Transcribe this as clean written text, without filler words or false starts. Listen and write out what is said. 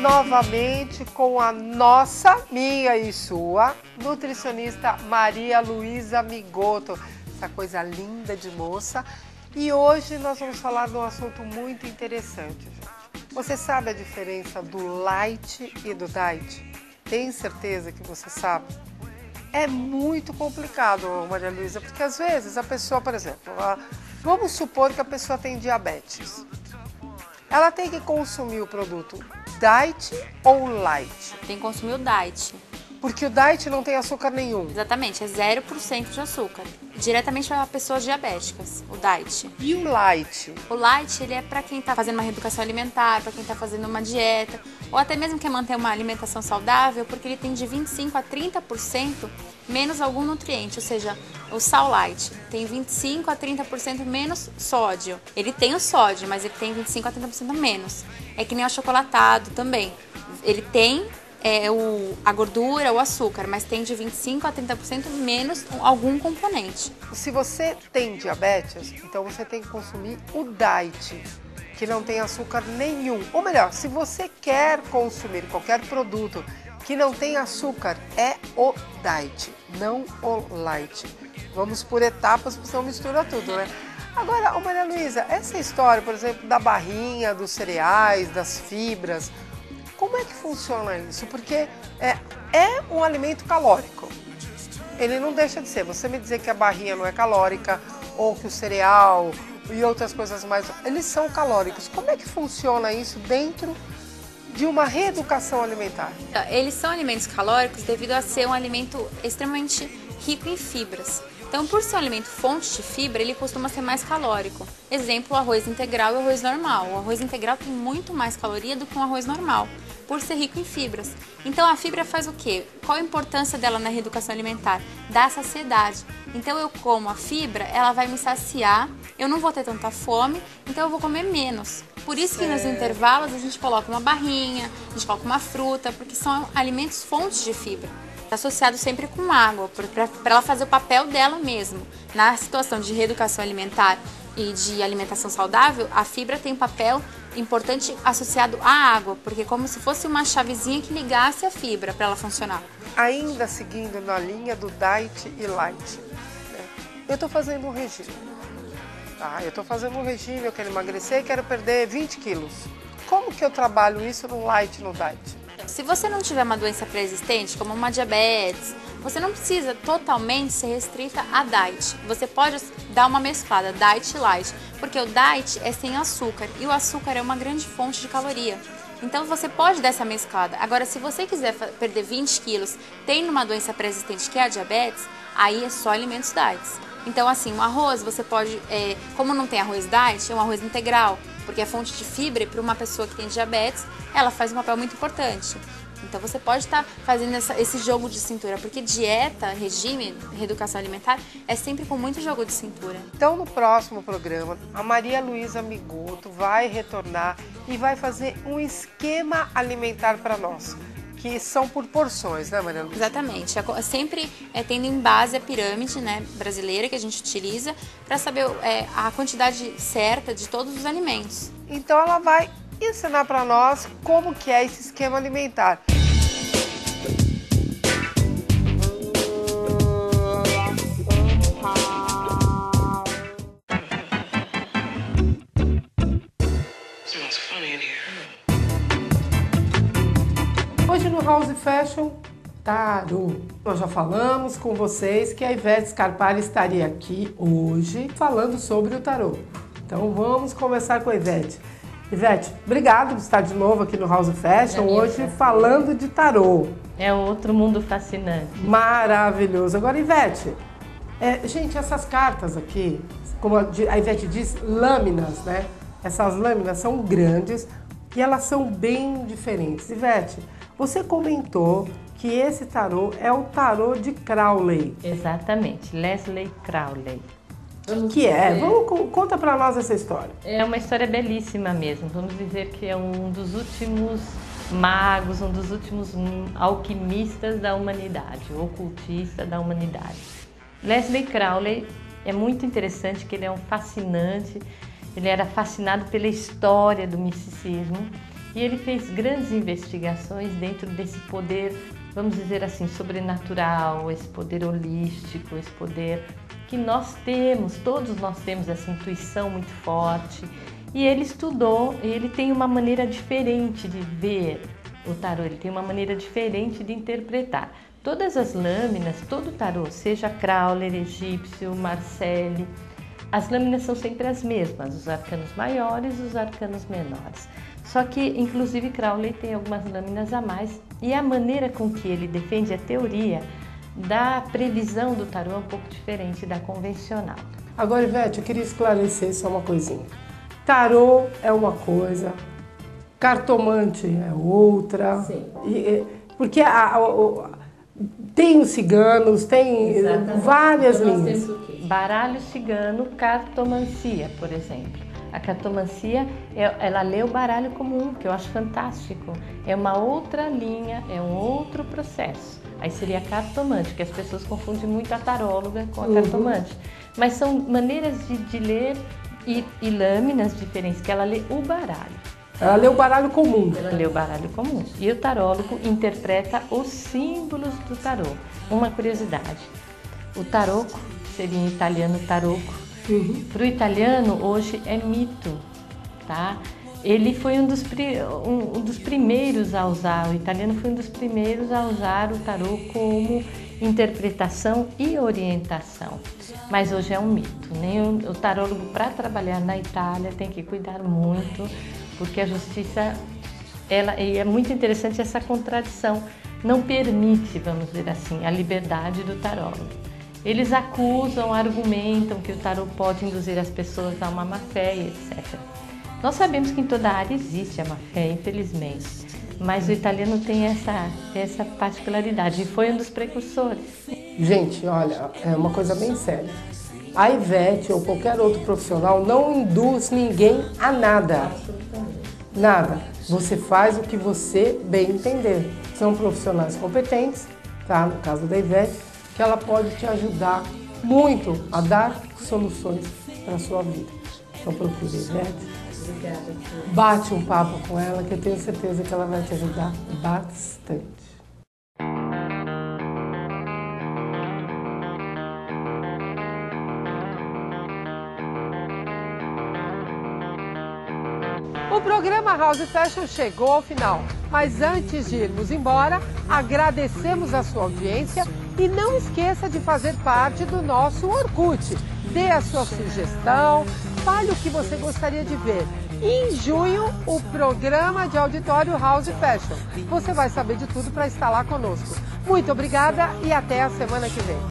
novamente com a minha e sua nutricionista Maria Luísa Migotto, essa coisa linda de moça. E hoje nós vamos falar de um assunto muito interessante, gente. Você sabe a diferença do light e do diet? Tem certeza que você sabe? É muito complicado, Maria Luísa, porque às vezes a pessoa, por exemplo, vamos supor que a pessoa tem diabetes. Ela tem que consumir o produto diet ou light? Tem que consumir o diet. Porque o diet não tem açúcar nenhum. Exatamente, é 0% de açúcar. Diretamente para pessoas diabéticas, o diet. E o light? O light, ele é para quem está fazendo uma reeducação alimentar, para quem está fazendo uma dieta, ou até mesmo quer manter uma alimentação saudável, porque ele tem de 25% a 30% menos algum nutriente, ou seja, o sal light tem 25% a 30% menos sódio. Ele tem o sódio, mas ele tem 25% a 30% menos. É que nem o achocolatado também. Ele tem a gordura, o açúcar, mas tem de 25% a 30% menos algum componente. Se você tem diabetes, então você tem que consumir o diet, que não tem açúcar nenhum. Ou melhor, se você quer consumir qualquer produto que não tem açúcar, é o diet, não o light. Vamos por etapas, porque senão mistura tudo, né? Agora, Maria Luísa, essa história, por exemplo, da barrinha, dos cereais, das fibras, como é que funciona isso? Porque é um alimento calórico. Ele não deixa de ser. Você me dizer que a barrinha não é calórica, ou que o cereal e outras coisas mais, eles são calóricos. Como é que funciona isso dentro de uma reeducação alimentar? Eles são alimentos calóricos devido a ser um alimento extremamente rico em fibras. Então, por ser um alimento fonte de fibra, ele costuma ser mais calórico. Exemplo, o arroz integral e o arroz normal. O arroz integral tem muito mais caloria do que um arroz normal, por ser rico em fibras. Então, a fibra faz o quê? Qual a importância dela na reeducação alimentar? Dá saciedade. Então, eu como a fibra, ela vai me saciar, eu não vou ter tanta fome, então eu vou comer menos. Por isso que nos intervalos a gente coloca uma barrinha, a gente coloca uma fruta, porque são alimentos fontes de fibra. Está associado sempre com água, para ela fazer o papel dela mesmo. Na situação de reeducação alimentar e de alimentação saudável, a fibra tem um papel importante associado à água, porque é como se fosse uma chavezinha que ligasse a fibra para ela funcionar. Ainda seguindo na linha do diet e light, né? Eu estou fazendo um regime. Eu estou fazendo um regime, eu quero emagrecer e quero perder 20 quilos. Como que eu trabalho isso no light e no diet? Se você não tiver uma doença pré-existente, como uma diabetes, você não precisa totalmente ser restrita a diet. Você pode dar uma mesclada, diet e light, porque o diet é sem açúcar e o açúcar é uma grande fonte de caloria. Então você pode dar essa mesclada. Agora, se você quiser perder 20 quilos, tendo uma doença pré-existente que é a diabetes, aí é só alimentos diet. Então, assim, um arroz você pode, como não tem arroz diet, é um arroz integral, porque é fonte de fibra e para uma pessoa que tem diabetes, ela faz um papel muito importante. Então você pode estar fazendo esse jogo de cintura, porque dieta, regime, reeducação alimentar é sempre com muito jogo de cintura. Então no próximo programa, a Maria Luísa Migotto vai retornar e vai fazer um esquema alimentar para nós, que são por porções, né, Maria Luísa? Exatamente. Sempre tendo em base a pirâmide, né, brasileira que a gente utiliza para saber a quantidade certa de todos os alimentos. Então ela vai ensinar para nós como que é esse esquema alimentar. Hoje no House Fashion, tarô. Nós já falamos com vocês que a Ivete Scarpari estaria aqui hoje falando sobre o tarô. Então vamos começar com a Ivete. Ivete, obrigado por estar de novo aqui no House Fashion, hoje falando de tarô. É outro mundo fascinante. Maravilhoso. Agora, Ivete, gente, essas cartas aqui, como a Ivete diz, lâminas, né? Essas lâminas são grandes e elas são bem diferentes. Ivete, você comentou que esse tarô é o tarô de Crowley. Exatamente, Leslie Crowley. Que é? Conta pra nós essa história. É uma história belíssima mesmo. Vamos dizer que é um dos últimos magos, um dos últimos alquimistas da humanidade, ocultista da humanidade. Leslie Crowley é muito interessante, que ele é um fascinante. Ele era fascinado pela história do misticismo e ele fez grandes investigações dentro desse poder, vamos dizer assim, sobrenatural, esse poder holístico, esse poder que nós temos, todos nós temos essa intuição muito forte. E ele estudou, ele tem uma maneira diferente de ver o tarô, ele tem uma maneira diferente de interpretar. Todas as lâminas, todo o tarô, seja Crowley, egípcio, Marcelli, as lâminas são sempre as mesmas, os arcanos maiores e os arcanos menores. Só que, inclusive, Crowley tem algumas lâminas a mais e a maneira com que ele defende a teoria da previsão do tarô é um pouco diferente da convencional. Agora, Ivete, eu queria esclarecer só uma coisinha. Tarô é uma coisa, cartomante é outra. Sim. Porque tem os ciganos, tem várias linhas. Baralho cigano, cartomancia, por exemplo. A cartomancia, ela lê o baralho comum, que eu acho fantástico. É uma outra linha, é um outro processo. Aí seria a cartomante, que as pessoas confundem muito a taróloga com a cartomante. Mas são maneiras de ler e lâminas diferentes, que ela lê o baralho. Ela lê o baralho comum. Ela lê o baralho comum. E o tarólogo interpreta os símbolos do tarô. Uma curiosidade, o taroco seria em italiano tarocco. Para o italiano, hoje é mito, tá? Ele foi um dos primeiros a usar, o italiano foi um dos primeiros a usar o tarô como interpretação e orientação. Mas hoje é um mito. O tarólogo, para trabalhar na Itália, tem que cuidar muito, porque a justiça, e é muito interessante essa contradição, não permite, vamos dizer assim, a liberdade do tarólogo. Eles acusam, argumentam que o tarô pode induzir as pessoas a uma má-fé, etc. Nós sabemos que em toda área existe a má-fé, infelizmente, mas o italiano tem essa particularidade e foi um dos precursores. Gente, olha, é uma coisa bem séria. A Ivete ou qualquer outro profissional não induz ninguém a nada. Nada. Você faz o que você bem entender. São profissionais competentes, tá? No caso da Ivete, que ela pode te ajudar muito a dar soluções para a sua vida. Então procure a Ivete. Obrigada. Bate um papo com ela, que eu tenho certeza que ela vai te ajudar bastante. O programa House Fashion chegou ao final, mas antes de irmos embora, agradecemos a sua audiência e não esqueça de fazer parte do nosso Orkut. Dê a sua sugestão, fale o que você gostaria de ver. E em junho, o programa de auditório House Fashion. Você vai saber de tudo para estar lá conosco. Muito obrigada e até a semana que vem.